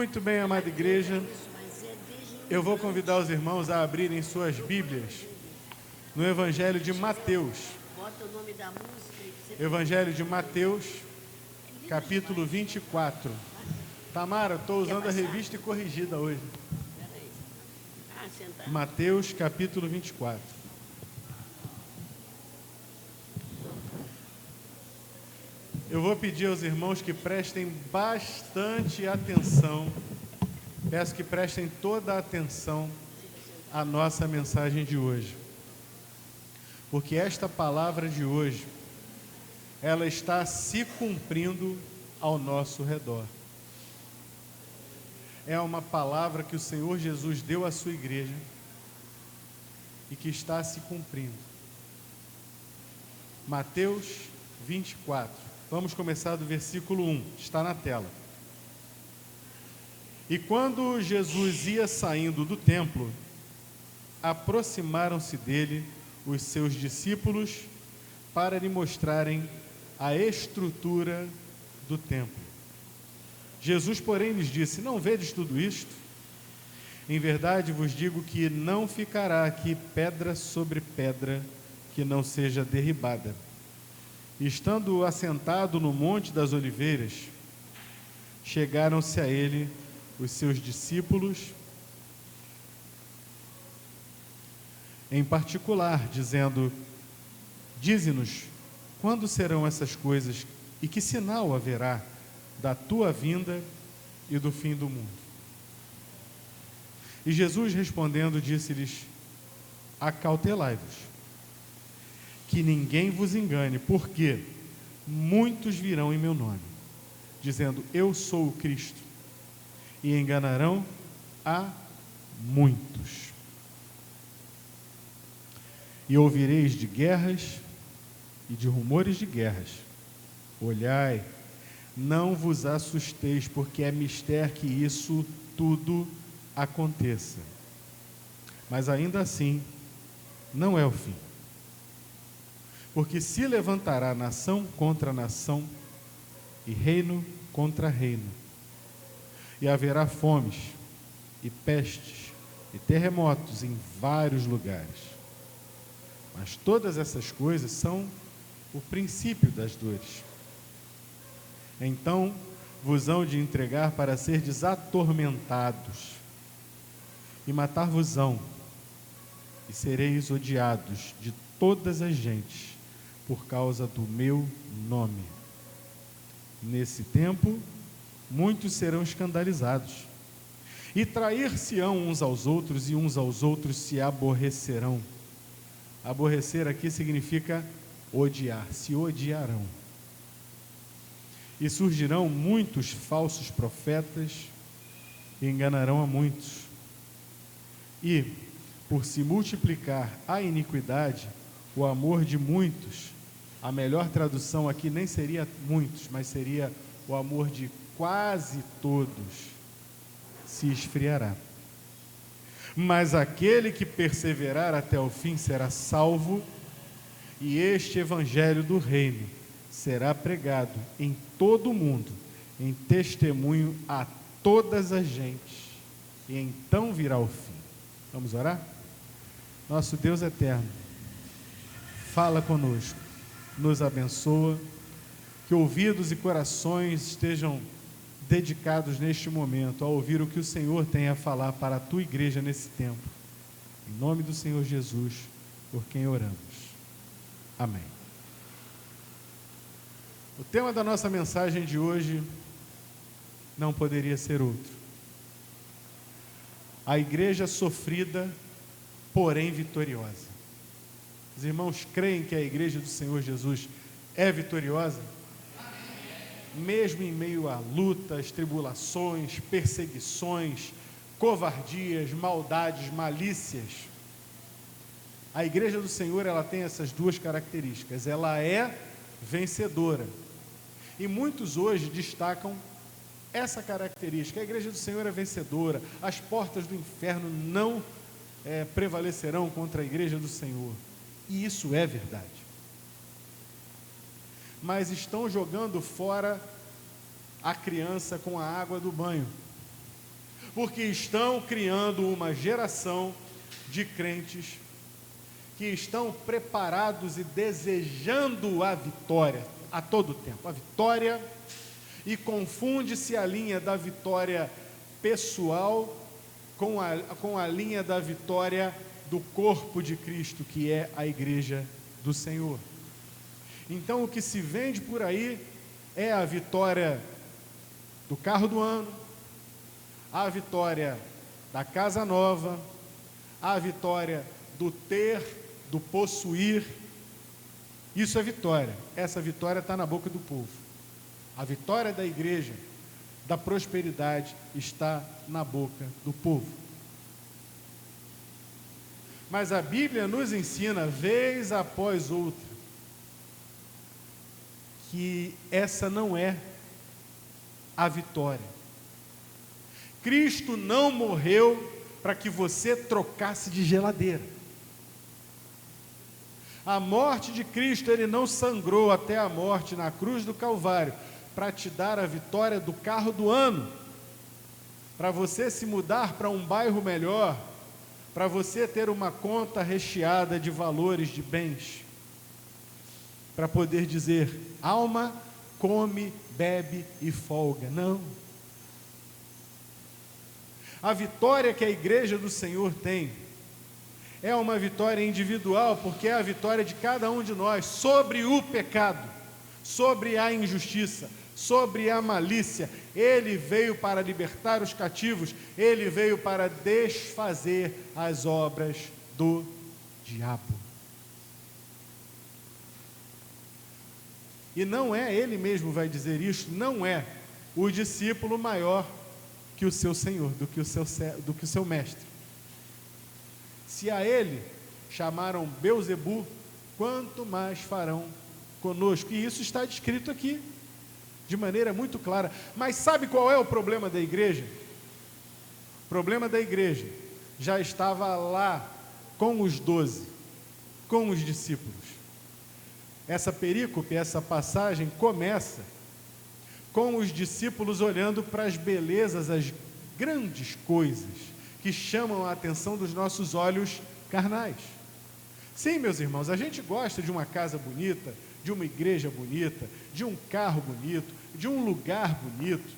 Muito bem, amada igreja, eu vou convidar os irmãos a abrirem suas Bíblias no Evangelho de Mateus. Evangelho de Mateus, capítulo 24. Tamara, estou usando a revista e corrigida hoje. Mateus, capítulo 24. Eu vou pedir aos irmãos que prestem bastante atenção. Peço que prestem toda a atenção à nossa mensagem de hoje. Porque esta palavra de hoje, ela está se cumprindo ao nosso redor. É uma palavra que o Senhor Jesus deu à sua igreja e que está se cumprindo. Mateus 24. Vamos começar do versículo 1, está na tela. E quando Jesus ia saindo do templo, aproximaram-se dele os seus discípulos para lhe mostrarem a estrutura do templo. Jesus, porém, lhes disse: não vedes tudo isto? Em verdade vos digo que não ficará aqui pedra sobre pedra que não seja derribada. Estando assentado no Monte das Oliveiras, chegaram-se a ele os seus discípulos, em particular, dizendo: dize-nos, quando serão essas coisas e que sinal haverá da tua vinda e do fim do mundo? E Jesus respondendo disse-lhes: acautelai-vos, que ninguém vos engane, porque muitos virão em meu nome, dizendo: eu sou o Cristo, e enganarão a muitos. E ouvireis de guerras e de rumores de guerras. Olhai, não vos assusteis, porque é mister que isso tudo aconteça. Mas ainda assim, não é o fim. Porque se levantará nação contra nação, e reino contra reino, e haverá fomes, e pestes, e terremotos em vários lugares. Mas todas essas coisas são o princípio das dores. Então vos hão de entregar para serdes atormentados, e matar-vos-ão, e sereis odiados de todas as gentes, por causa do meu nome. Nesse tempo, muitos serão escandalizados, e trair-se-ão uns aos outros, e uns aos outros se aborrecerão. Aborrecer aqui significa odiar, se odiarão. E surgirão muitos falsos profetas, e enganarão a muitos. E, por se multiplicar a iniquidade, o amor de muitos, a melhor tradução aqui nem seria muitos, mas seria o amor de quase todos, se esfriará. Mas aquele que perseverar até o fim será salvo, e este evangelho do reino será pregado em todo o mundo, em testemunho a todas as gentes, e então virá o fim. Vamos orar? Nosso Deus eterno, fala conosco, nos abençoa, que ouvidos e corações estejam dedicados neste momento a ouvir o que o Senhor tem a falar para a tua igreja nesse tempo. Em nome do Senhor Jesus, por quem oramos. Amém. O tema da nossa mensagem de hoje não poderia ser outro. A igreja sofrida, porém vitoriosa. Os irmãos creem que a igreja do Senhor Jesus é vitoriosa? Mesmo em meio a lutas, tribulações, perseguições, covardias, maldades, malícias, a igreja do Senhor, ela tem essas duas características: ela é vencedora. E muitos hoje destacam essa característica: a igreja do Senhor é vencedora, as portas do inferno não prevalecerão contra a igreja do Senhor. E isso é verdade. Mas estão jogando fora a criança com a água do banho. porque estão criando uma geração de crentes que estão preparados e desejando a vitória a todo tempo, a vitória, e confunde-se a linha da vitória pessoal com a linha da vitória do corpo de Cristo, que é a igreja do Senhor. Então o que se vende por aí é a vitória do carro do ano, a vitória da casa nova, a vitória do ter, do possuir. Isso é vitória. Essa vitória está na boca do povo. A vitória da igreja, da prosperidade, está na boca do povo. Mas a Bíblia nos ensina, vez após outra, que essa não é a vitória. Cristo não morreu para que você trocasse de geladeira. A morte de Cristo, Ele não sangrou até a morte na cruz do Calvário para te dar a vitória do carro do ano, para você se mudar para um bairro melhor, para você ter uma conta recheada de valores, de bens, para poder dizer: alma, come, bebe e folga. Não. A vitória que a igreja do Senhor tem é uma vitória individual, porque é a vitória de cada um de nós sobre o pecado, sobre a injustiça, sobre a malícia. Ele veio para libertar os cativos, Ele veio para desfazer as obras do diabo. E não é, Ele mesmo vai dizer isso, não é o discípulo maior que o seu Senhor, do que o seu mestre. Se a Ele chamaram Belzebu, quanto mais farão conosco? E isso está descrito aqui, de maneira muito clara. Mas sabe qual é o problema da igreja? O problema da igreja já estava lá com os 12, com os discípulos. Essa perícope, essa passagem começa com os discípulos olhando para as belezas, as grandes coisas que chamam a atenção dos nossos olhos carnais. Sim, meus irmãos, a gente gosta de uma casa bonita, de uma igreja bonita, de um carro bonito, de um lugar bonito,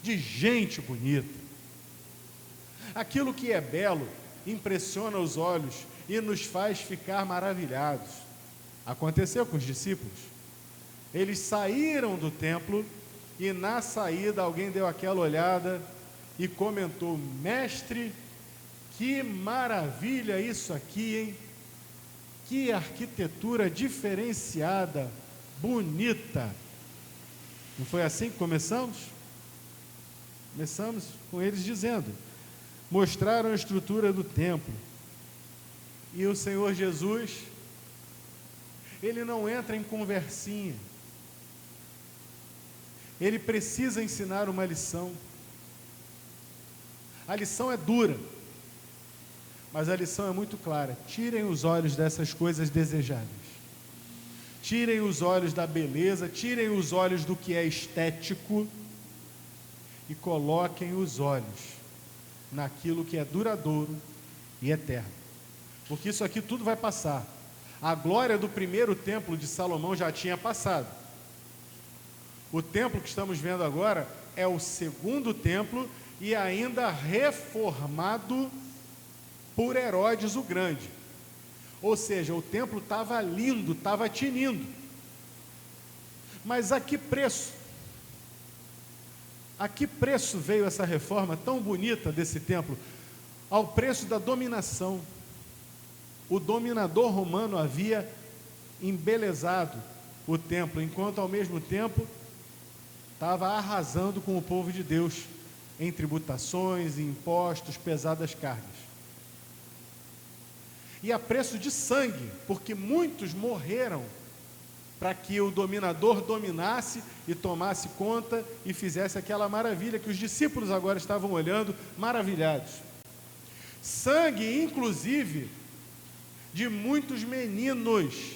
de gente bonita. Aquilo que é belo impressiona os olhos e nos faz ficar maravilhados. Aconteceu com os discípulos. Eles saíram do templo e na saída alguém deu aquela olhada e comentou: mestre, que maravilha isso aqui, hein? Que arquitetura diferenciada, bonita. Não foi assim que começamos? Começamos com eles dizendo, mostraram a estrutura do templo. E o Senhor Jesus, Ele não entra em conversinha. Ele precisa ensinar uma lição. A lição é dura, mas a lição é muito clara. Tirem os olhos dessas coisas desejáveis. Tirem os olhos da beleza, tirem os olhos do que é estético e coloquem os olhos naquilo que é duradouro e eterno. Porque isso aqui tudo vai passar. A glória do primeiro templo de Salomão já tinha passado. O templo que estamos vendo agora é o segundo templo e ainda reformado por Herodes o Grande. Ou seja, o templo estava lindo, estava tinindo. Mas a que preço? A que preço veio essa reforma tão bonita desse templo? Ao preço da dominação. O dominador romano havia embelezado o templo, enquanto ao mesmo tempo estava arrasando com o povo de Deus em tributações, impostos, pesadas cargas. E a preço de sangue, porque muitos morreram para que o dominador dominasse e tomasse conta e fizesse aquela maravilha que os discípulos agora estavam olhando, maravilhados. Sangue, inclusive, de muitos meninos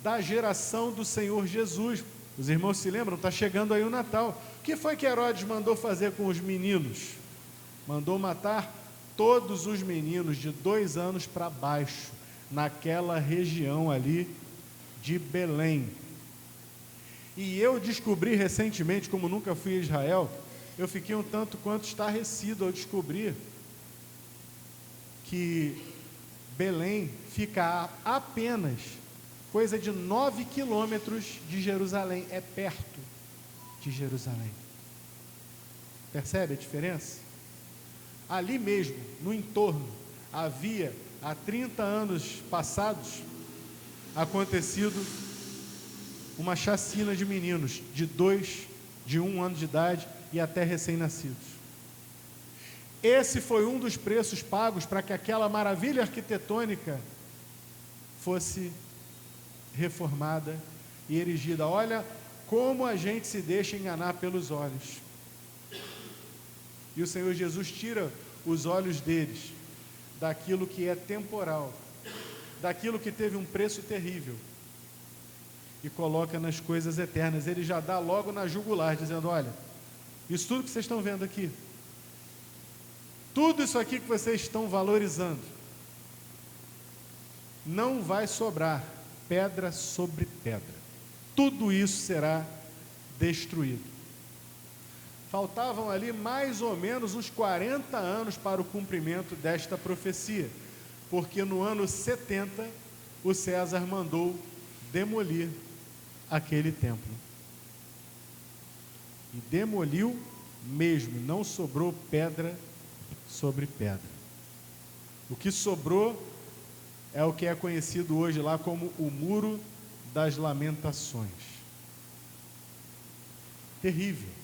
da geração do Senhor Jesus. Os irmãos se lembram? Está chegando aí o Natal. O que foi que Herodes mandou fazer com os meninos mandou matar todos os meninos de 2 anos para baixo, naquela região ali de Belém. E eu descobri recentemente, como nunca fui a Israel, eu fiquei um tanto quanto estarrecido ao descobrir que Belém fica a apenas coisa de 9 quilômetros de Jerusalém, é perto de Jerusalém. Percebe a diferença? Ali mesmo, no entorno, havia, há 30 anos passados, acontecido uma chacina de meninos de 1 ano de idade e até recém-nascidos. Esse foi um dos preços pagos para que aquela maravilha arquitetônica fosse reformada e erigida. Olha como a gente se deixa enganar pelos olhos. E o Senhor Jesus tira os olhos deles daquilo que é temporal, daquilo que teve um preço terrível, e coloca nas coisas eternas. Ele já dá logo na jugular, dizendo: olha, isso tudo que vocês estão vendo aqui, tudo isso aqui que vocês estão valorizando, não vai sobrar pedra sobre pedra, tudo isso será destruído. Faltavam ali mais ou menos uns 40 anos para o cumprimento desta profecia, porque no ano 70 o César mandou demolir aquele templo. E demoliu mesmo, não sobrou pedra sobre pedra. O que sobrou é o que é conhecido hoje lá como o Muro das Lamentações. Terrível.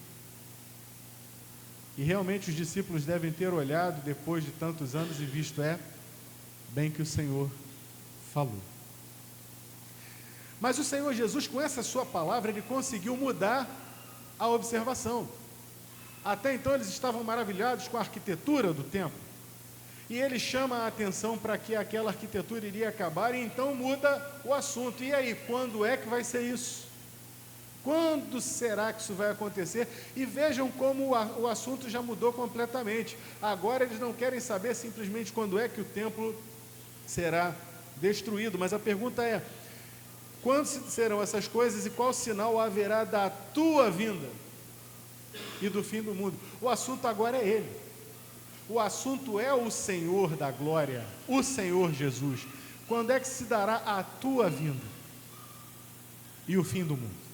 E realmente os discípulos devem ter olhado depois de tantos anos e visto: é bem que o Senhor falou. Mas o Senhor Jesus, com essa sua palavra, ele conseguiu mudar a observação. Até então eles estavam maravilhados com a arquitetura do templo, e ele chama a atenção para que aquela arquitetura iria acabar, e então muda o assunto. E aí, quando é que vai ser isso? Quando será que isso vai acontecer? E vejam como o assunto já mudou completamente. Agora eles não querem saber simplesmente quando é que o templo será destruído, mas a pergunta é: quando serão essas coisas e qual sinal haverá da tua vinda e do fim do mundo? O assunto agora é Ele. O assunto é o Senhor da glória, o Senhor Jesus. Quando é que se dará a tua vinda e o fim do mundo?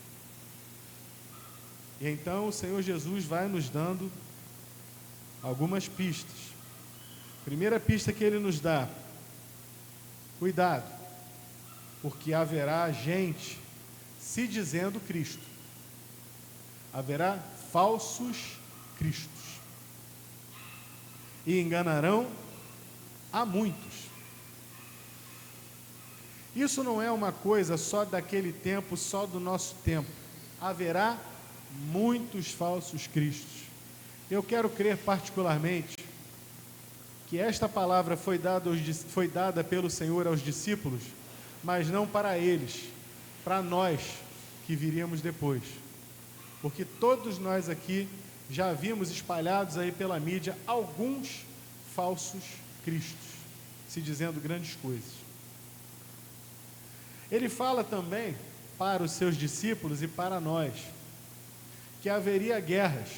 E então o Senhor Jesus vai nos dando algumas pistas. Primeira pista que Ele nos dá: cuidado, porque haverá gente se dizendo Cristo. Haverá falsos cristos. E enganarão a muitos. Isso não é uma coisa só daquele tempo, só do nosso tempo. Haverá muitos falsos cristos. Eu quero crer particularmente que esta palavra foi dada pelo Senhor aos discípulos, mas não para eles, para nós que viríamos depois. Porque todos nós aqui já vimos espalhados aí pela mídia alguns falsos cristos, se dizendo grandes coisas. Ele fala também para os seus discípulos e para nós que haveria guerras,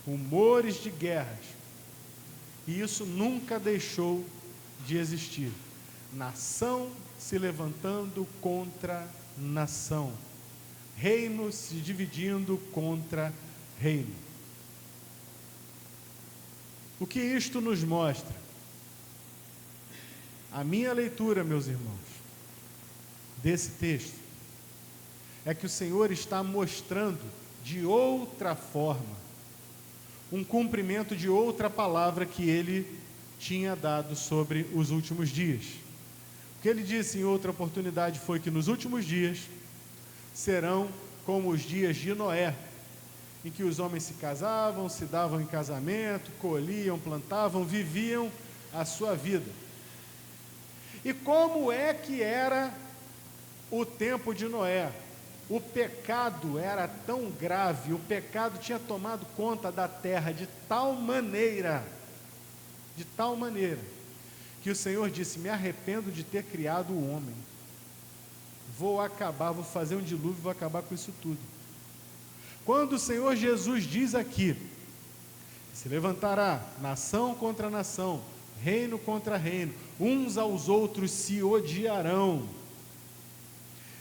rumores de guerras, e isso nunca deixou de existir. Nação se levantando contra nação, reino se dividindo contra reino. O que isto nos mostra? A minha leitura, meus irmãos, desse texto é que o Senhor está mostrando de outra forma um cumprimento de outra palavra que Ele tinha dado sobre os últimos dias. O que Ele disse em outra oportunidade foi que nos últimos dias serão como os dias de Noé, em que os homens se casavam, se davam em casamento, colhiam, plantavam, viviam a sua vida. E como é que era o tempo de Noé? O pecado era tão grave, o pecado tinha tomado conta da terra de tal maneira, que o Senhor disse: me arrependo de ter criado o homem. Vou fazer um dilúvio, vou acabar com isso tudo. Quando o Senhor Jesus diz aqui: se levantará nação contra nação, reino contra reino, uns aos outros se odiarão,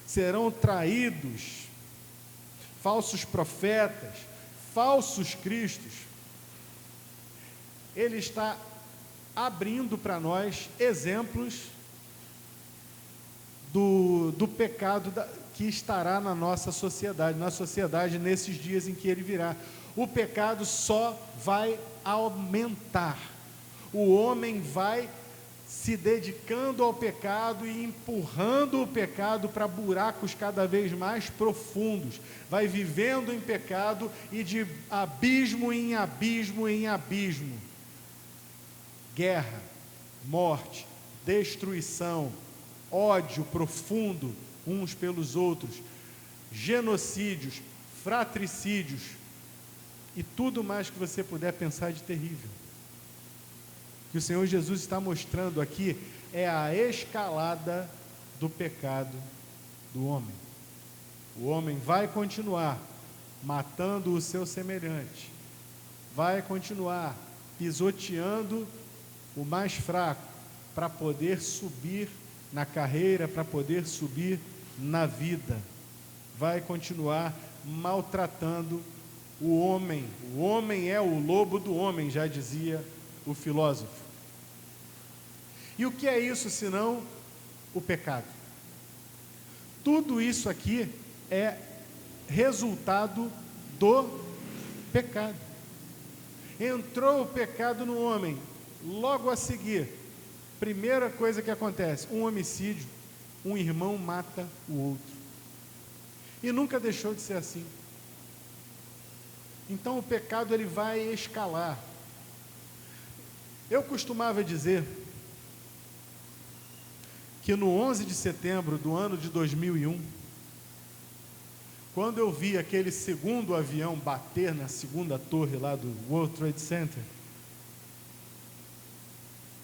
serão traídos, falsos profetas, falsos cristos. Ele está abrindo para nós exemplos do pecado que estará na nossa sociedade nesses dias em que ele virá. O pecado só vai aumentar. O homem vai se dedicando ao pecado e empurrando o pecado para buracos cada vez mais profundos, vai vivendo em pecado e de abismo em abismo em abismo. Guerra, morte, destruição, ódio profundo uns pelos outros, genocídios, fratricídios e tudo mais que você puder pensar de terrível. Que o Senhor Jesus está mostrando aqui é a escalada do pecado do homem. O homem vai continuar matando o seu semelhante, vai continuar pisoteando o mais fraco para poder subir na carreira, para poder subir na vida, vai continuar maltratando o homem. O homem é o lobo do homem, já dizia o filósofo. E o que é isso senão o pecado? Tudo isso aqui é resultado do pecado. Entrou o pecado no homem, logo a seguir, primeira coisa que acontece, um homicídio, um irmão mata o outro. E nunca deixou de ser assim. Então o pecado ele vai escalar. Eu costumava dizer que no 11 de setembro do ano de 2001, quando eu vi aquele segundo avião bater na segunda torre lá do World Trade Center,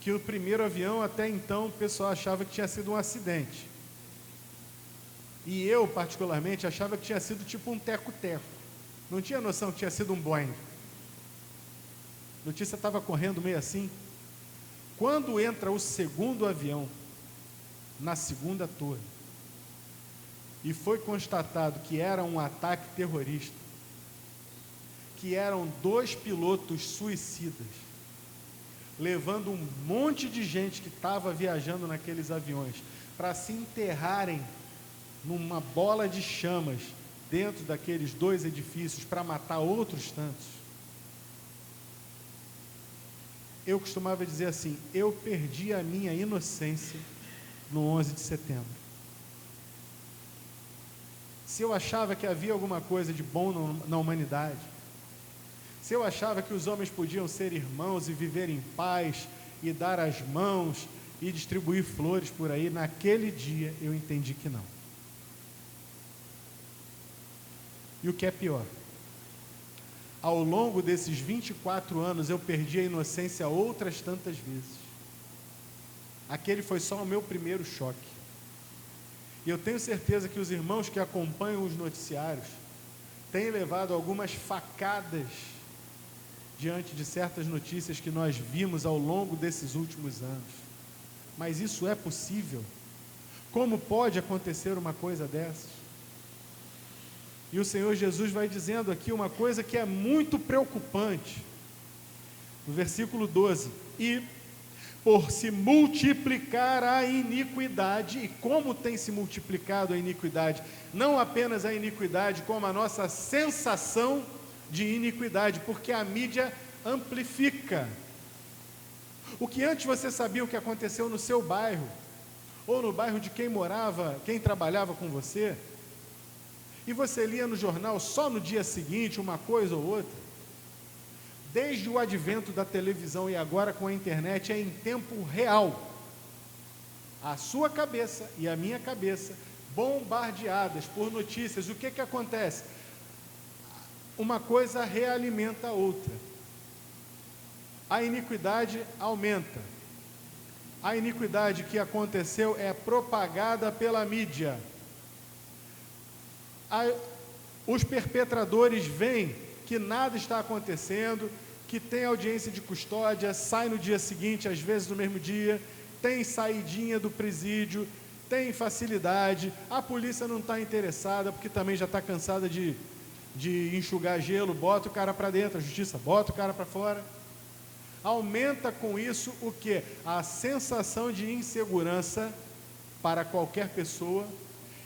que o primeiro avião, até então, o pessoal achava que tinha sido um acidente. E eu, particularmente, achava que tinha sido tipo um teco-teco. Não tinha noção que tinha sido um Boeing. A notícia estava correndo meio assim. Quando entra o segundo avião na segunda torre e foi constatado que era um ataque terrorista, que eram 2 pilotos suicidas, levando um monte de gente que estava viajando naqueles aviões para se enterrarem numa bola de chamas dentro daqueles 2 edifícios para matar outros tantos. Eu costumava dizer assim: eu perdi a minha inocência no 11 de setembro. Se eu achava que havia alguma coisa de bom na humanidade, se eu achava que os homens podiam ser irmãos e viver em paz e dar as mãos e distribuir flores por aí, naquele dia eu entendi que não. E o que é pior, ao longo desses 24 anos eu perdi a inocência outras tantas vezes. Aquele foi só o meu primeiro choque. E eu tenho certeza que os irmãos que acompanham os noticiários têm levado algumas facadas diante de certas notícias que nós vimos ao longo desses últimos anos. Mas isso é possível? Como pode acontecer uma coisa dessas? E o Senhor Jesus vai dizendo aqui uma coisa que é muito preocupante. No versículo 12: e por se multiplicar a iniquidade. E como tem se multiplicado a iniquidade? Não apenas a iniquidade, como a nossa sensação de iniquidade, porque a mídia amplifica. O que antes você sabia o que aconteceu no seu bairro, ou no bairro de quem morava, quem trabalhava com você, e você lia no jornal só no dia seguinte uma coisa ou outra, desde o advento da televisão e agora com a internet, é em tempo real. A sua cabeça e a minha cabeça bombardeadas por notícias. O que acontece? Uma coisa realimenta a outra. A iniquidade aumenta. A iniquidade que aconteceu é propagada pela mídia. Os perpetradores veem que nada está acontecendo, que tem audiência de custódia, sai no dia seguinte, às vezes no mesmo dia, tem saidinha do presídio, tem facilidade, a polícia não está interessada, porque também já está cansada de enxugar gelo, bota o cara para dentro, a justiça bota o cara para fora. Aumenta com isso o quê? A sensação de insegurança para qualquer pessoa,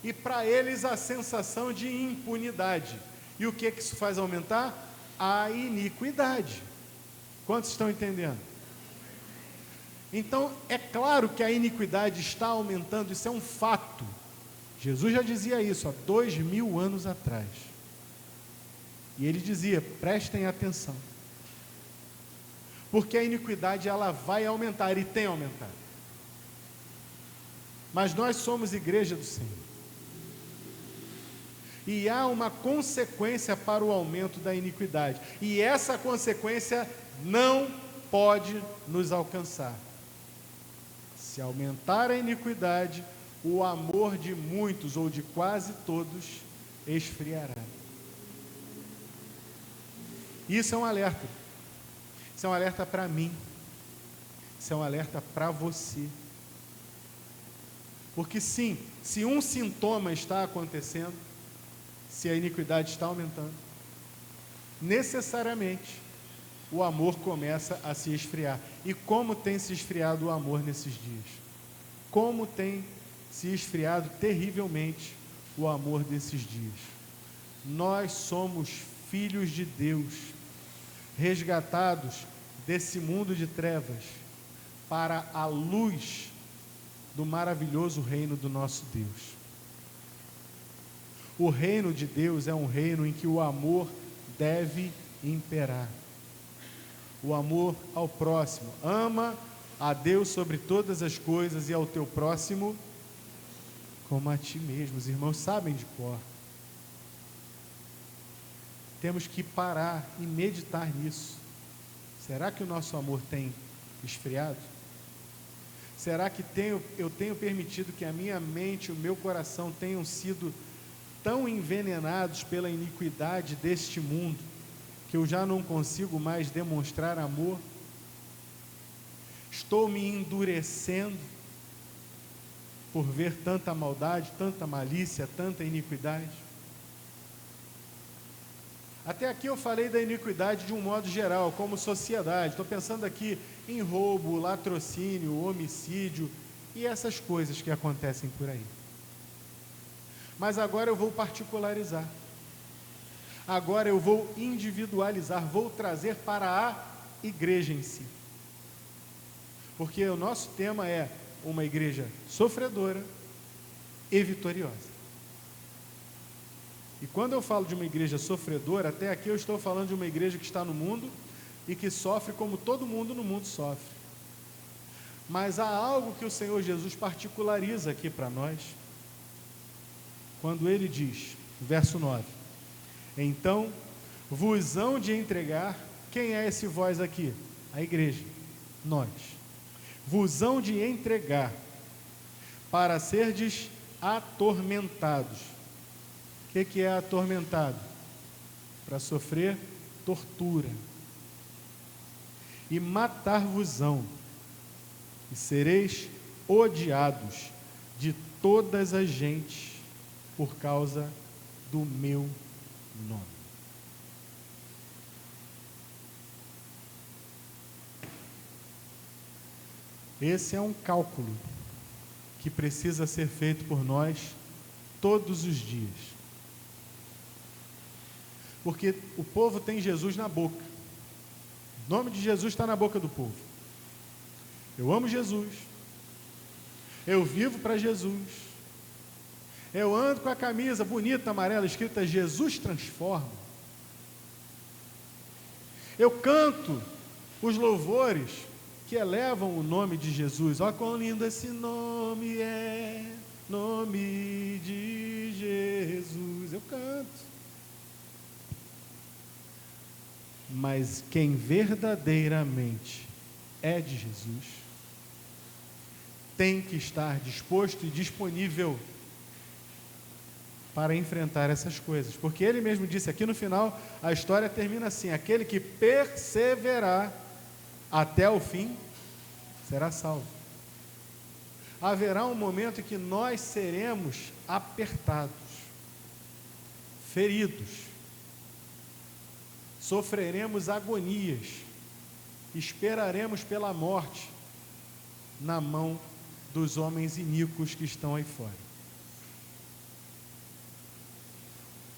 e para eles a sensação de impunidade. E o que isso faz aumentar? A iniquidade. Quantos estão entendendo? Então, é claro que a iniquidade está aumentando, isso é um fato. Jesus já dizia isso há 2000 anos atrás. E ele dizia, prestem atenção. Porque a iniquidade, ela vai aumentar, e tem aumentado. Mas nós somos igreja do Senhor. E há uma consequência para o aumento da iniquidade. E essa consequência não pode nos alcançar. Se aumentar a iniquidade, o amor de muitos ou de quase todos esfriará. Isso é um alerta. Isso é um alerta para mim. Isso é um alerta para você. Porque sim, se um sintoma está acontecendo, se a iniquidade está aumentando, necessariamente o amor começa a se esfriar. E como tem se esfriado o amor nesses dias? Como tem se esfriado terrivelmente o amor desses dias? Nós somos filhos de Deus, resgatados desse mundo de trevas para a luz do maravilhoso reino do nosso Deus. O reino de Deus é um reino em que o amor deve imperar. O amor ao próximo. Ama a Deus sobre todas as coisas e ao teu próximo como a ti mesmo. Os irmãos sabem de cor. Temos que parar e meditar nisso. Será que o nosso amor tem esfriado? Será que eu tenho permitido que a minha mente e o meu coração tenham sido tão envenenados pela iniquidade deste mundo, que eu já não consigo mais demonstrar amor? Estou me endurecendo por ver tanta maldade, tanta malícia, tanta iniquidade? Até aqui eu falei da iniquidade de um modo geral, como sociedade. Estou pensando aqui em roubo, latrocínio, homicídio e essas coisas que acontecem por aí. Mas agora eu vou particularizar. Agora eu vou individualizar, vou trazer para a igreja em si. Porque o nosso tema é uma igreja sofredora e vitoriosa. E quando eu falo de uma igreja sofredora, até aqui eu estou falando de uma igreja que está no mundo e que sofre como todo mundo no mundo sofre. Mas há algo que o Senhor Jesus particulariza aqui para nós, quando ele diz, verso 9, então vos hão de entregar. Quem é esse vós aqui? A igreja, nós. Vos hão de entregar para serdes atormentados. O que é atormentado? Para sofrer tortura. E matar-vos-ão, e sereis odiados de todas as gentes por causa do meu nome. Esse é um cálculo que precisa ser feito por nós todos os dias. Porque o povo tem Jesus na boca. O nome de Jesus está na boca do povo. Eu amo Jesus. Eu vivo para Jesus. Eu ando com a camisa bonita, amarela, escrita Jesus transforma. Eu canto os louvores que elevam o nome de Jesus. Olha quão lindo esse nome é. nome de Jesus. Eu canto. Mas quem verdadeiramente é de Jesus tem que estar disposto e disponível para enfrentar essas coisas, porque ele mesmo disse aqui no final, a história termina assim: aquele que perseverar até o fim será salvo. Haverá um momento em que nós seremos apertados, feridos, sofreremos agonias, esperaremos pela morte na mão dos homens iníquos que estão aí fora.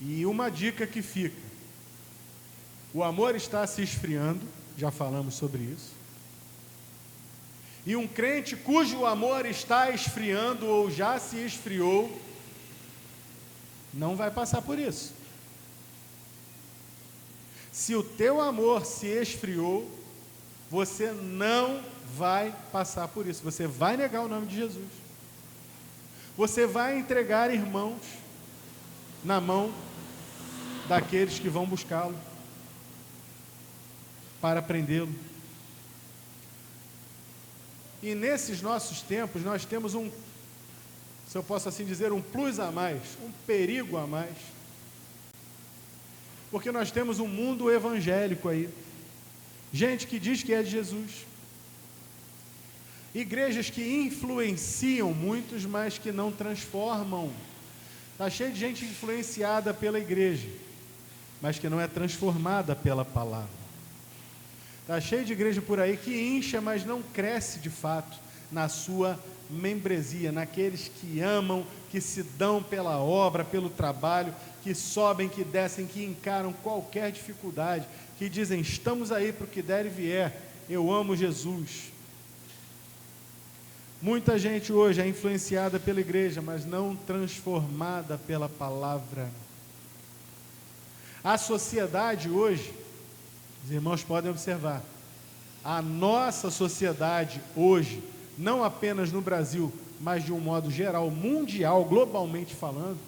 E uma dica que fica: o amor está se esfriando, já falamos sobre isso, e um crente cujo amor está esfriando ou já se esfriou, não vai passar por isso. Se o teu amor se esfriou, você não vai passar por isso. Você vai negar o nome de Jesus. Você vai entregar irmãos na mão daqueles que vão buscá-lo para prendê-lo. E nesses nossos tempos nós temos um, se eu posso assim dizer, um plus a mais, um perigo a mais. Porque nós temos um mundo evangélico aí, gente que diz que é de Jesus, igrejas que influenciam muitos, mas que não transformam. Está cheio de gente influenciada pela igreja, mas que não é transformada pela palavra. Está cheio de igreja por aí que incha, mas não cresce de fato na sua membresia, naqueles que amam, que se dão pela obra, pelo trabalho, que sobem, que descem, que encaram qualquer dificuldade, que dizem: estamos aí para o que der e vier, eu amo Jesus. Muita gente hoje é influenciada pela igreja, mas não transformada pela palavra. A sociedade hoje, os irmãos podem observar, a nossa sociedade hoje, não apenas no Brasil, mas de um modo geral, mundial, globalmente falando,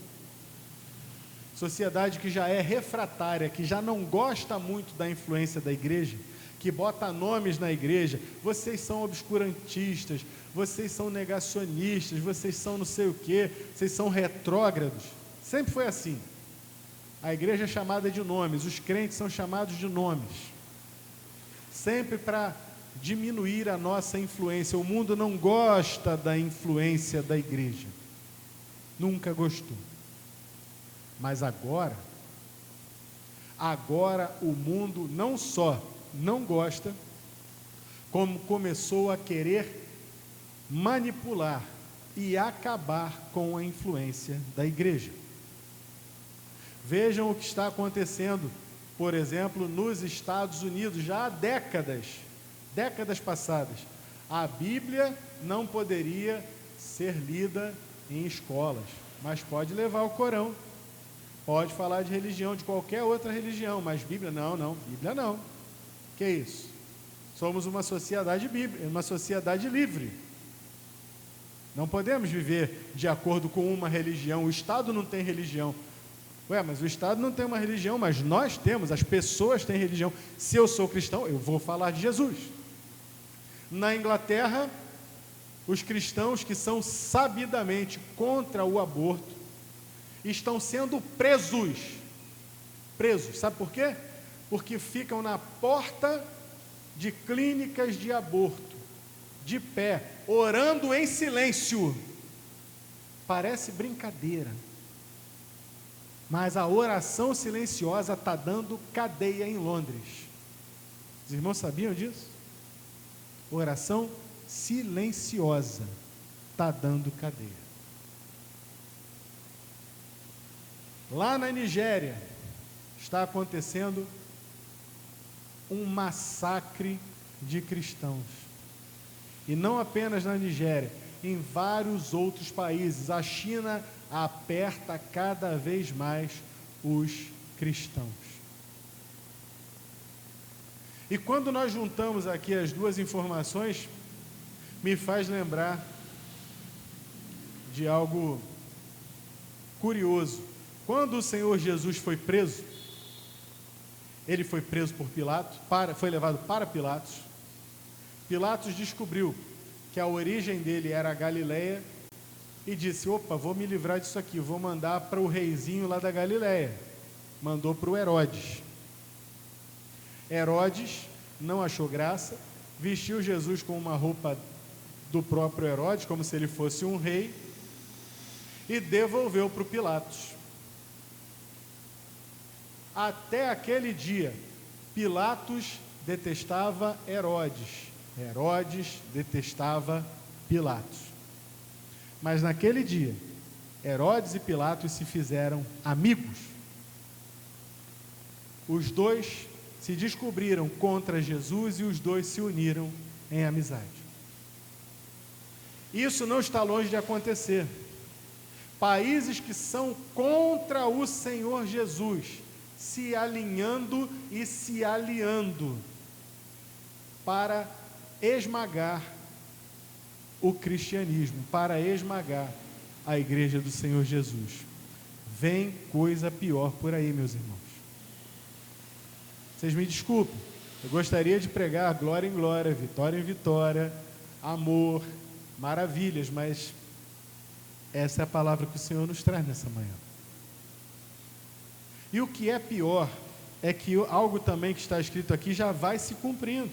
sociedade que já é refratária, que já não gosta muito da influência da igreja, que bota nomes na igreja: vocês são obscurantistas, vocês são negacionistas, vocês são não sei o quê, vocês são retrógrados. Sempre foi assim. A igreja é chamada de nomes, os crentes são chamados de nomes, sempre para diminuir a nossa influência. O mundo não gosta da influência da igreja, nunca gostou. Mas agora o mundo não só não gosta, como começou a querer manipular e acabar com a influência da igreja. Vejam o que está acontecendo, por exemplo, nos Estados Unidos, já há décadas passadas. A Bíblia não poderia ser lida em escolas, mas pode levar o Corão, pode falar de religião, de qualquer outra religião, mas Bíblia não, Bíblia não. Que isso? Somos uma sociedade bíblica, uma sociedade livre. Não podemos viver de acordo com uma religião. O Estado não tem religião. Mas o Estado não tem uma religião, mas nós temos, as pessoas têm religião. Se eu sou cristão, eu vou falar de Jesus. Na Inglaterra, os cristãos que são sabidamente contra o aborto estão sendo presos. Sabe por quê? Porque ficam na porta de clínicas de aborto, de pé, orando em silêncio. Parece brincadeira, mas a oração silenciosa está dando cadeia em Londres. Os irmãos sabiam disso? Oração silenciosa está dando cadeia. Lá na Nigéria está acontecendo um massacre de cristãos. E não apenas na Nigéria, em vários outros países. A China aperta cada vez mais os cristãos. E quando nós juntamos aqui as duas informações, me faz lembrar de algo curioso. Quando o Senhor Jesus foi preso, ele foi preso por Pilatos, foi levado para Pilatos. Pilatos descobriu que a origem dele era a Galileia e disse: opa, vou me livrar disso aqui, vou mandar para o reizinho lá da Galileia. Mandou para o Herodes. Herodes não achou graça, vestiu Jesus com uma roupa do próprio Herodes, como se ele fosse um rei, e devolveu para o Pilatos. Até aquele dia, Pilatos detestava Herodes, Herodes detestava Pilatos. Mas naquele dia, Herodes e Pilatos se fizeram amigos. Os dois se descobriram contra Jesus e os dois se uniram em amizade. Isso não está longe de acontecer. Países que são contra o Senhor Jesus se alinhando e se aliando para esmagar o cristianismo, para esmagar a igreja do Senhor Jesus. Vem coisa pior por aí, meus irmãos. Vocês me desculpem, eu gostaria de pregar glória em glória, vitória em vitória, amor, maravilhas, mas essa é a palavra que o Senhor nos traz nessa manhã. E o que é pior é que algo também que está escrito aqui já vai se cumprindo.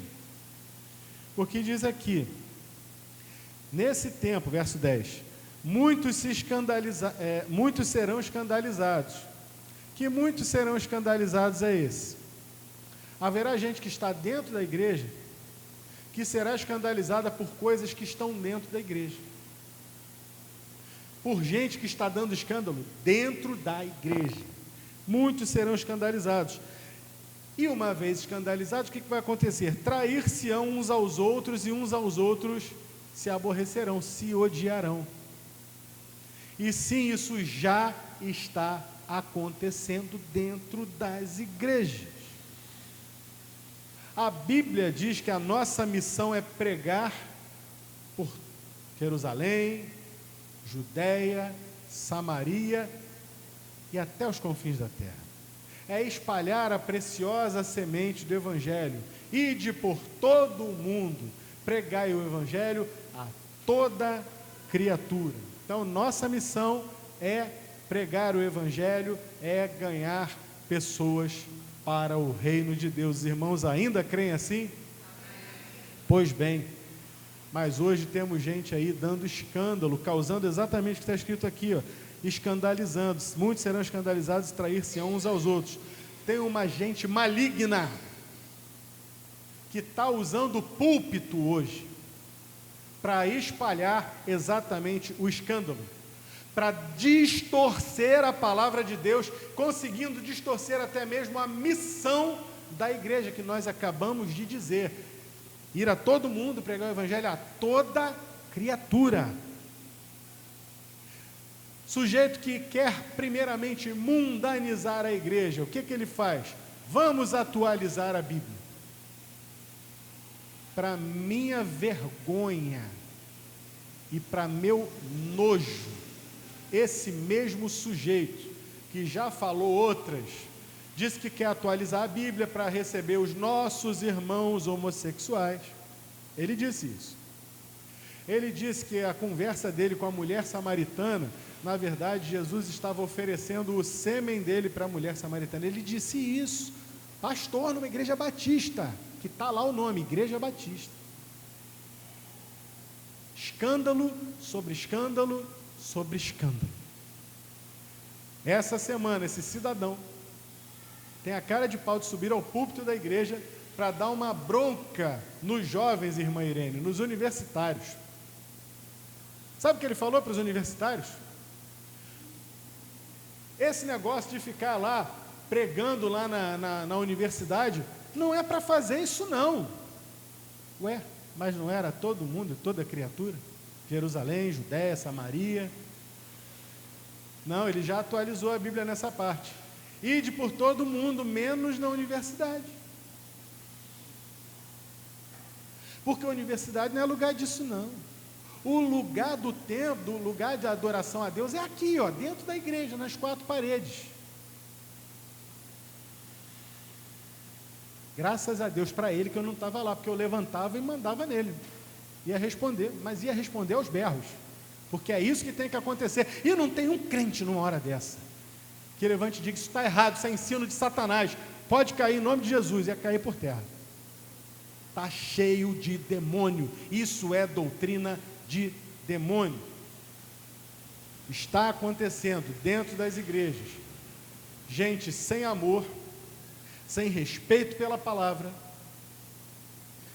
Porque diz aqui, nesse tempo, verso 10, muitos serão escandalizados. Que muitos serão escandalizados é esse? Haverá gente que está dentro da igreja que será escandalizada por coisas que estão dentro da igreja. Por gente que está dando escândalo dentro da igreja. Muitos serão escandalizados. E uma vez escandalizados, o que vai acontecer? Trair-se-ão uns aos outros e uns aos outros se aborrecerão, se odiarão. E sim, isso já está acontecendo dentro das igrejas. A Bíblia diz que a nossa missão é pregar por Jerusalém, Judeia, Samaria e até os confins da terra. É espalhar a preciosa semente do Evangelho. Ide por todo o mundo, pregai o Evangelho a toda criatura. Então, nossa missão é pregar o Evangelho, é ganhar pessoas para o reino de Deus. Os irmãos ainda creem assim? Pois bem, mas hoje temos gente aí dando escândalo, causando exatamente o que está escrito aqui, ó, escandalizando. Muitos serão escandalizados e trair-se-ão uns aos outros. Tem uma gente maligna que está usando o púlpito hoje para espalhar exatamente o escândalo, para distorcer a palavra de Deus, conseguindo distorcer até mesmo a missão da igreja, que nós acabamos de dizer: ir a todo mundo, pregar o Evangelho a toda criatura. Sujeito que quer primeiramente mundanizar a igreja, o que ele faz? Vamos atualizar a Bíblia. Para minha vergonha e para meu nojo, esse mesmo sujeito que já falou outras, diz que quer atualizar a Bíblia para receber os nossos irmãos homossexuais. Ele disse isso. Ele disse que a conversa dele com a mulher samaritana, na verdade, Jesus estava oferecendo o sêmen dele para a mulher samaritana. Ele disse isso, pastor numa igreja batista, que está lá o nome, Igreja Batista. Escândalo sobre escândalo sobre escândalo. Essa semana, esse cidadão tem a cara de pau de subir ao púlpito da igreja para dar uma bronca nos jovens, irmã Irene, nos universitários. Sabe o que ele falou para os universitários? Esse negócio de ficar lá pregando lá na universidade não é para fazer isso não. Ué, mas não era todo mundo, toda criatura? Jerusalém, Judéia, Samaria. Não, ele já atualizou a Bíblia nessa parte. Ide por todo mundo, menos na universidade. Porque a universidade não é lugar disso não. O lugar do templo, o lugar de adoração a Deus é aqui, ó, dentro da igreja, nas 4 paredes. Graças a Deus para ele que eu não estava lá, porque eu levantava e mandava nele. Ia responder, mas ia responder aos berros, porque é isso que tem que acontecer. E não tem um crente numa hora dessa que levante e diga: isso está errado, isso é ensino de Satanás, pode cair em nome de Jesus. Ia cair por terra. Está cheio de demônio, isso é doutrina de demônio. Está acontecendo dentro das igrejas gente sem amor, sem respeito pela palavra,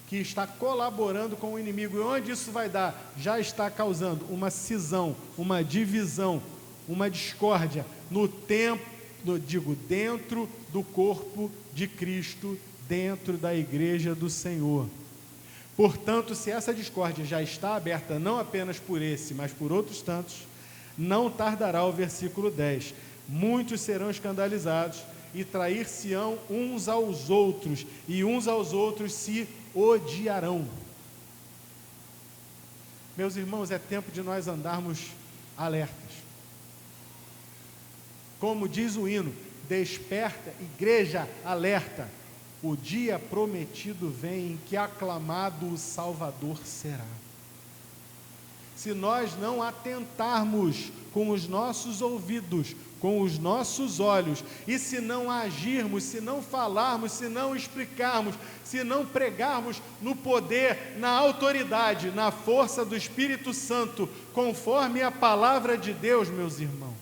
que está colaborando com o inimigo. E onde isso vai dar? Já está causando uma cisão, uma divisão, uma discórdia no tempo, dentro do corpo de Cristo, dentro da igreja do Senhor. Portanto, se essa discórdia já está aberta não apenas por esse, mas por outros tantos, não tardará o versículo 10. Muitos serão escandalizados e trair-se-ão uns aos outros, e uns aos outros se odiarão. Meus irmãos, é tempo de nós andarmos alertas. Como diz o hino: desperta, igreja, alerta. O dia prometido vem em que aclamado o Salvador será. Se nós não atentarmos com os nossos ouvidos, com os nossos olhos, e se não agirmos, se não falarmos, se não explicarmos, se não pregarmos no poder, na autoridade, na força do Espírito Santo, conforme a palavra de Deus, meus irmãos,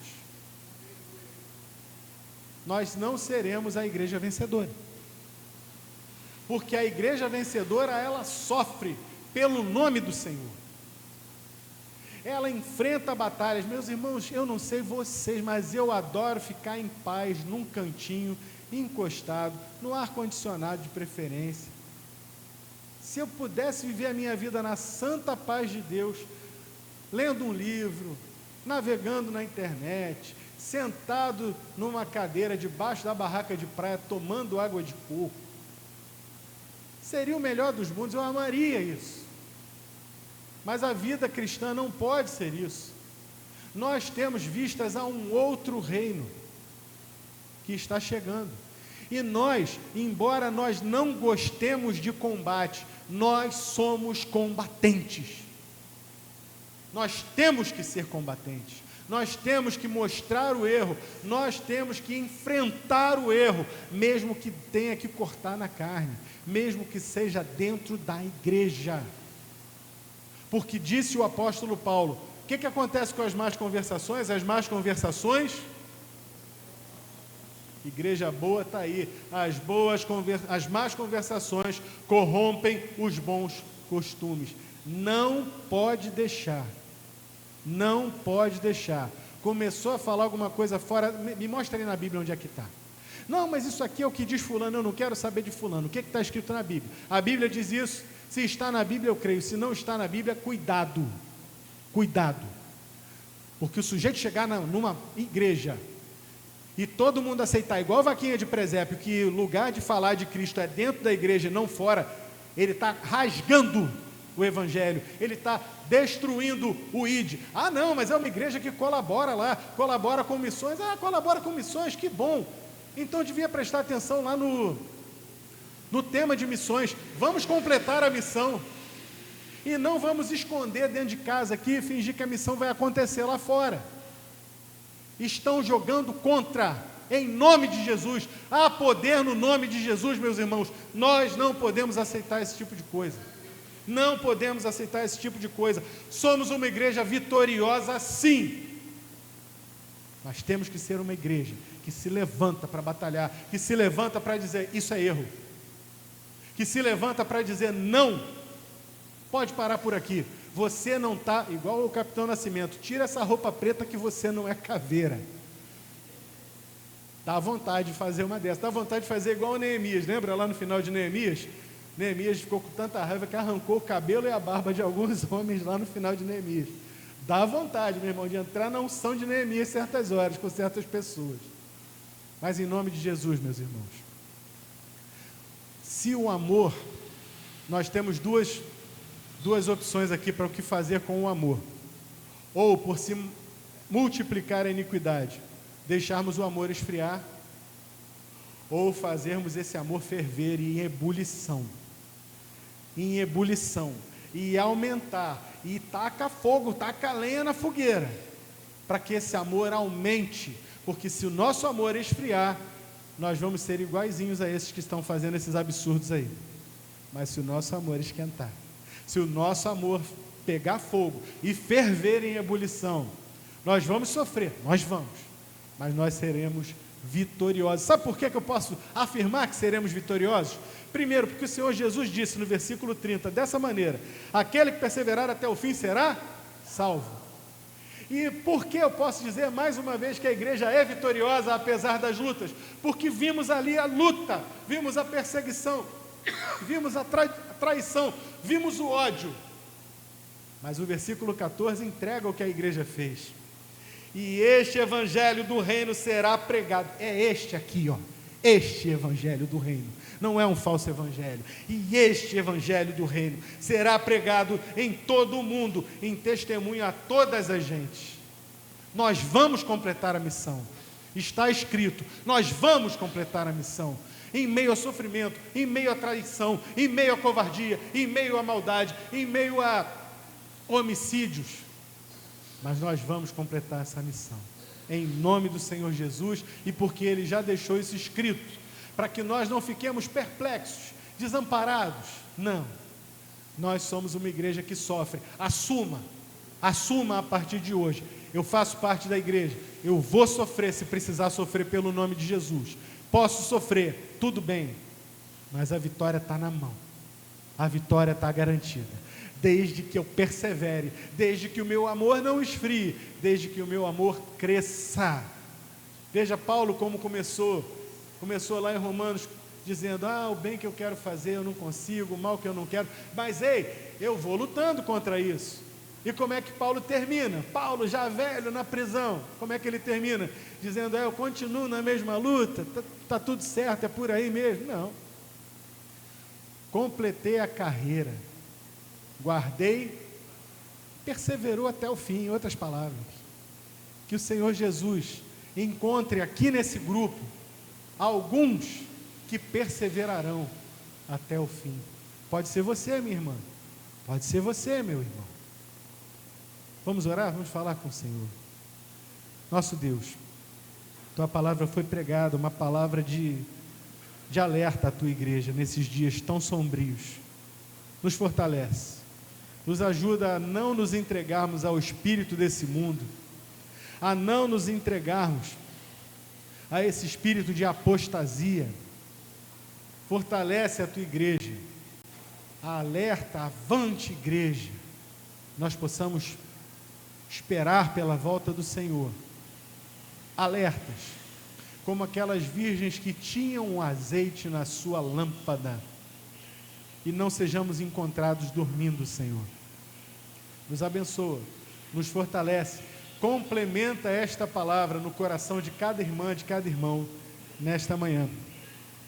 nós não seremos a igreja vencedora. Porque a igreja vencedora, ela sofre pelo nome do Senhor. Ela enfrenta batalhas. Meus irmãos, eu não sei vocês, mas eu adoro ficar em paz, num cantinho, encostado, no ar-condicionado de preferência. Se eu pudesse viver a minha vida na santa paz de Deus, lendo um livro, navegando na internet, sentado numa cadeira debaixo da barraca de praia, tomando água de coco, seria o melhor dos mundos, eu amaria isso. Mas a vida cristã não pode ser isso. Nós temos vistas a um outro reino que está chegando. E nós, embora nós não gostemos de combate, nós somos combatentes. Nós temos que ser combatentes. Nós temos que mostrar o erro, nós temos que enfrentar o erro, mesmo que tenha que cortar na carne, mesmo que seja dentro da igreja. Porque disse o apóstolo Paulo, o que acontece com as más conversações? As más conversações, igreja boa está aí, as más conversações corrompem os bons costumes. Não pode deixar. Não pode deixar. Começou a falar alguma coisa fora, me mostra aí na Bíblia onde é que está. Não, mas isso aqui é o que diz fulano, eu não quero saber de fulano. O que está escrito na Bíblia? A Bíblia diz isso. Se está na Bíblia, eu creio. Se não está na Bíblia, cuidado. Cuidado. Porque o sujeito chegar numa igreja e todo mundo aceitar, igual vaquinha de presépio, que o lugar de falar de Cristo é dentro da igreja e não fora, ele está rasgando o Evangelho, ele está destruindo o ID. Ah não, mas é uma igreja que colabora lá, colabora com missões. Ah, colabora com missões, que bom. Então devia prestar atenção lá no tema de missões. Vamos completar a missão. E não vamos esconder dentro de casa aqui e fingir que a missão vai acontecer lá fora. Estão jogando contra, em nome de Jesus. Há poder no nome de Jesus, meus irmãos. Nós não podemos aceitar esse tipo de coisa. Não podemos aceitar esse tipo de coisa. Somos uma igreja vitoriosa, sim. Mas temos que ser uma igreja que se levanta para batalhar, que se levanta para dizer, isso é erro. Que se levanta para dizer, não, pode parar por aqui. Você não está, igual o Capitão Nascimento, tira essa roupa preta que você não é caveira. Dá vontade de fazer uma dessas. Dá vontade de fazer igual o Neemias. Lembra lá no final de Neemias? Neemias ficou com tanta raiva que arrancou o cabelo e a barba de alguns homens lá no final de Neemias. Dá vontade, meu irmão, de entrar na unção de Neemias certas horas, com certas pessoas. Mas em nome de Jesus, meus irmãos, se o amor, nós temos duas opções aqui para o que fazer com o amor. Ou por se multiplicar a iniquidade, deixarmos o amor esfriar, ou fazermos esse amor ferver em ebulição, e aumentar, e taca fogo, taca lenha na fogueira, para que esse amor aumente, porque se o nosso amor esfriar, nós vamos ser iguaizinhos a esses que estão fazendo esses absurdos aí. Mas se o nosso amor esquentar, se o nosso amor pegar fogo e ferver em ebulição, nós vamos sofrer, mas nós seremos vitoriosos. Sabe por que eu posso afirmar que seremos vitoriosos? Primeiro, porque o Senhor Jesus disse no versículo 30, dessa maneira: aquele que perseverar até o fim será salvo. E por que eu posso dizer mais uma vez que a igreja é vitoriosa apesar das lutas? Porque vimos ali a luta, vimos a perseguição, vimos a traição, vimos o ódio. Mas o versículo 14 entrega o que a igreja fez. E este evangelho do reino será pregado. É este aqui, ó. Este evangelho do reino. Não é um falso evangelho. E este evangelho do reino será pregado em todo o mundo, em testemunho a todas as gentes. Nós vamos completar a missão. Está escrito, nós vamos completar a missão. Em meio ao sofrimento, em meio à traição, em meio à covardia, em meio à maldade, em meio a homicídios. Mas nós vamos completar essa missão. Em nome do Senhor Jesus, e porque Ele já deixou isso escrito, para que nós não fiquemos perplexos, desamparados. Não, nós somos uma igreja que sofre. Assuma a partir de hoje: eu faço parte da igreja, eu vou sofrer se precisar sofrer pelo nome de Jesus. Posso sofrer, tudo bem, mas a vitória está na mão, a vitória está garantida, desde que eu persevere, desde que o meu amor não esfrie, desde que o meu amor cresça. Veja Paulo como começou lá em Romanos, dizendo: o bem que eu quero fazer eu não consigo, o mal que eu não quero, mas ei, eu vou lutando contra isso. E como é que Paulo termina? Paulo já velho na prisão, como é que ele termina? Dizendo: eu continuo na mesma luta, está tudo certo, é por aí mesmo. Não, completei a carreira, guardei, perseverou até o fim. Em outras palavras, que o Senhor Jesus encontre aqui nesse grupo alguns que perseverarão até o fim. Pode ser você, minha irmã, pode ser você, meu irmão. Vamos orar? Vamos falar com o Senhor. Nosso Deus, Tua palavra foi pregada, uma palavra de alerta à Tua igreja nesses dias tão sombrios. Nos fortalece, nos ajuda a não nos entregarmos ao espírito desse mundo, a não nos entregarmos a esse espírito de apostasia. Fortalece a Tua igreja, alerta, avante igreja, nós possamos esperar pela volta do Senhor, alertas, como aquelas virgens que tinham um azeite na sua lâmpada, e não sejamos encontrados dormindo, Senhor. Nos abençoa, nos fortalece, complementa esta palavra no coração de cada irmã, de cada irmão, nesta manhã,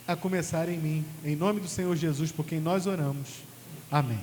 a começar em mim, em nome do Senhor Jesus, por quem nós oramos, amém.